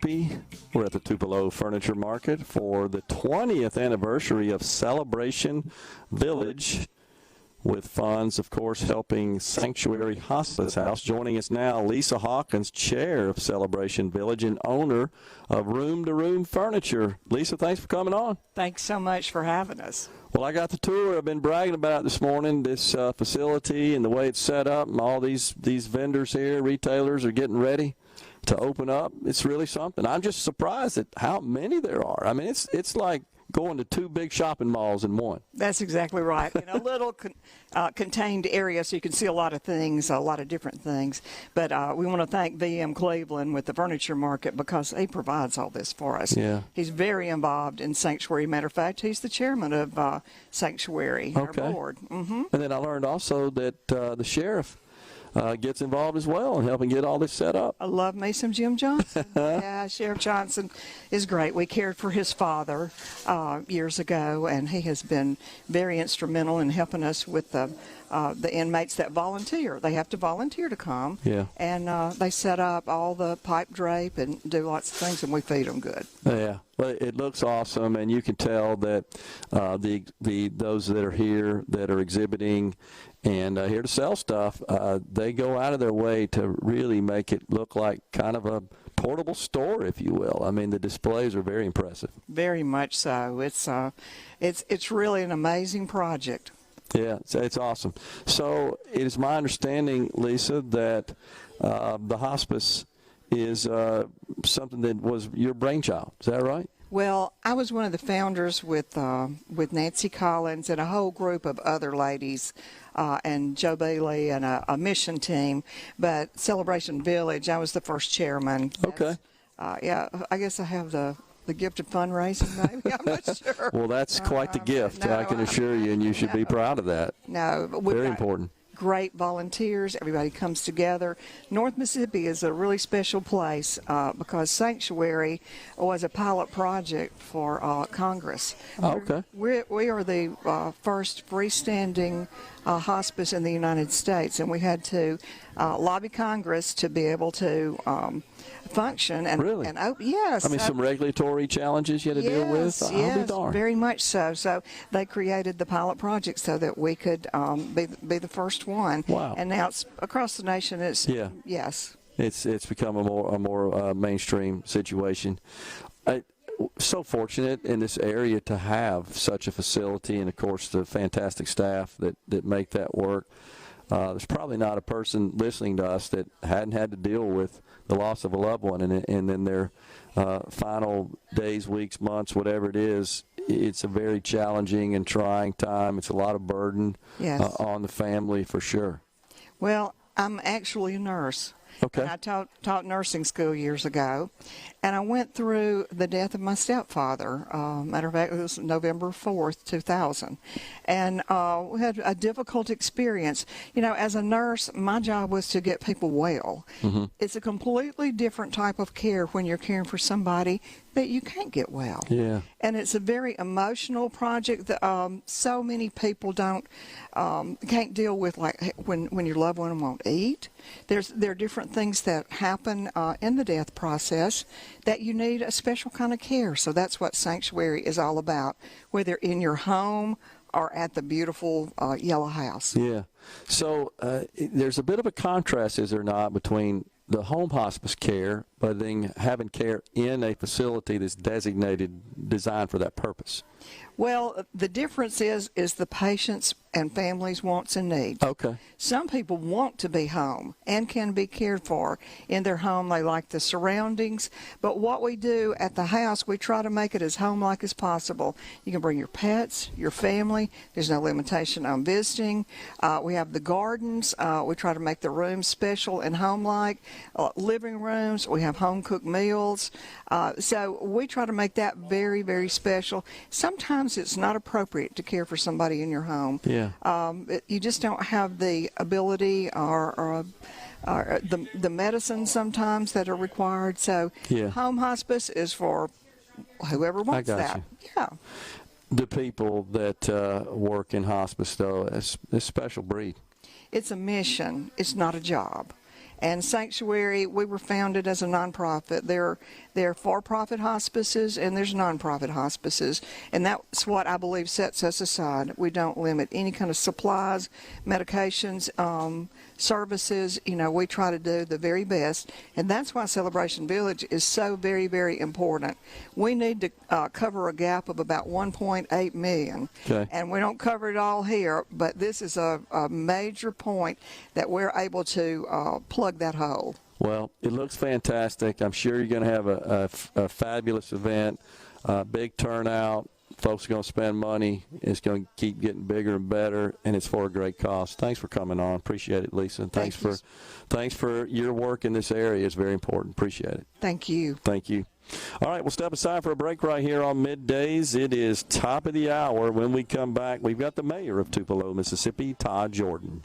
happy. We're at the Tupelo Furniture Market for the 20th anniversary of Celebration Village, with funds, of course, helping Sanctuary Hospice House. Joining us now, Lisa Hawkins, chair of Celebration Village and owner of Room to Room Furniture. Lisa, thanks for coming on. Thanks so much for having us. Well, I got the tour. I've been bragging about it this morning, this facility and the way it's set up, and all these vendors here, retailers are getting ready to open up. It's really something. I'm just surprised at how many there are. I mean, it's like going to two big shopping malls in one. That's exactly right. In a little contained area, so you can see a lot of things, a lot of different things. But we want to thank VM Cleveland with the furniture market because he provides all this for us. Yeah. He's very involved in Sanctuary. Matter of fact, he's the chairman of Sanctuary, our board. Mm-hmm. And then I learned also that the sheriff gets involved as well in helping get all this set up. I love me some Jim Johnson. Yeah, Sheriff Johnson is great. We cared for his father years ago, and he has been very instrumental in helping us with the inmates that volunteer. They have to volunteer to come, and they set up all the pipe drape and do lots of things, and we feed them good. Yeah, well, it looks awesome, and you can tell that those that are here that are exhibiting and here to sell stuff, they go out of their way to really make it look like kind of a portable store, if you will. I mean, the displays are very impressive. Very much so. It's really an amazing project. Yeah, it's awesome. So it is my understanding, Lisa, that the hospice is something that was your brainchild. Is that right? Well, I was one of the founders with Nancy Collins and a whole group of other ladies and Joe Bailey and a mission team. But Celebration Village, I was the first chairman. Okay. Yeah, I guess I have the gift of fundraising, maybe. I'm not sure. Well, that's quite the gift, no, I can assure you, and you should be proud of that. No. Very important. Great volunteers. Everybody comes together. North Mississippi is a really special place because Sanctuary was a pilot project for Congress. Oh, okay. We are the first freestanding hospice in the United States, and we had to lobby Congress to be able to function and really? And yes. I mean, some regulatory challenges you had to deal with. Yes, very much so. So they created the pilot project so that we could be the first one. Wow. And now it's across the nation. Yes. It's become a more mainstream situation. So fortunate in this area to have such a facility, and of course the fantastic staff that make that work. There's probably not a person listening to us that hadn't had to deal with the loss of a loved one, and then their final days, weeks, months, whatever it is. It's a very challenging and trying time. It's a lot of burden on the family for sure. Well, I'm actually a nurse. Okay. And I taught nursing school years ago, and I went through the death of my stepfather. Matter of fact, it was November 4th, 2000. And we had a difficult experience. You know, as a nurse, my job was to get people well. Mm-hmm. It's a completely different type of care when you're caring for somebody that you can't get well. Yeah. And it's a very emotional project that so many people can't deal with, like when your loved one won't eat. There are different things that happen in the death process that you need a special kind of care. So that's what Sanctuary is all about, whether in your home or at the beautiful yellow house. Yeah. So there's a bit of a contrast, is there not, between the home hospice care, but then having care in a facility that's designed for that purpose? Well, the difference is the patient's and families' wants and needs. Okay. Some people want to be home and can be cared for in their home. They like the surroundings. But what we do at the house, we try to make it as home-like as possible. You can bring your pets, your family. There's no limitation on visiting. We have the gardens. We try to make the rooms special and home-like. Living rooms. We have home-cooked meals. So we try to make that very, very special. Sometimes it's not appropriate to care for somebody in your home. Yeah. You just don't have the ability or the medicine sometimes that are required. So home hospice is for whoever wants that. You. Yeah. The people that work in hospice, though, is a special breed. It's a mission. It's not a job. And Sanctuary, we were founded as a nonprofit. There are for-profit hospices and there's nonprofit hospices, and that's what I believe sets us aside. We don't limit any kind of supplies, medications, services. We try to do the very best, and that's why Celebration Village is so very, very important. We need to cover a gap of about 1.8 million, okay. And we don't cover it all here, but this is a major point that we're able to plug that hole. Well, it looks fantastic. I'm sure you're going to have a fabulous event, big turnout. Folks are going to spend money. It's going to keep getting bigger and better, and it's for a great cause. Thanks for coming on. Appreciate it, Lisa. And thanks for your work in this area. It's very important. Appreciate it. Thank you. Thank you. All right, we'll step aside for a break right here on Middays. It is top of the hour. When we come back, we've got the mayor of Tupelo, Mississippi, Todd Jordan.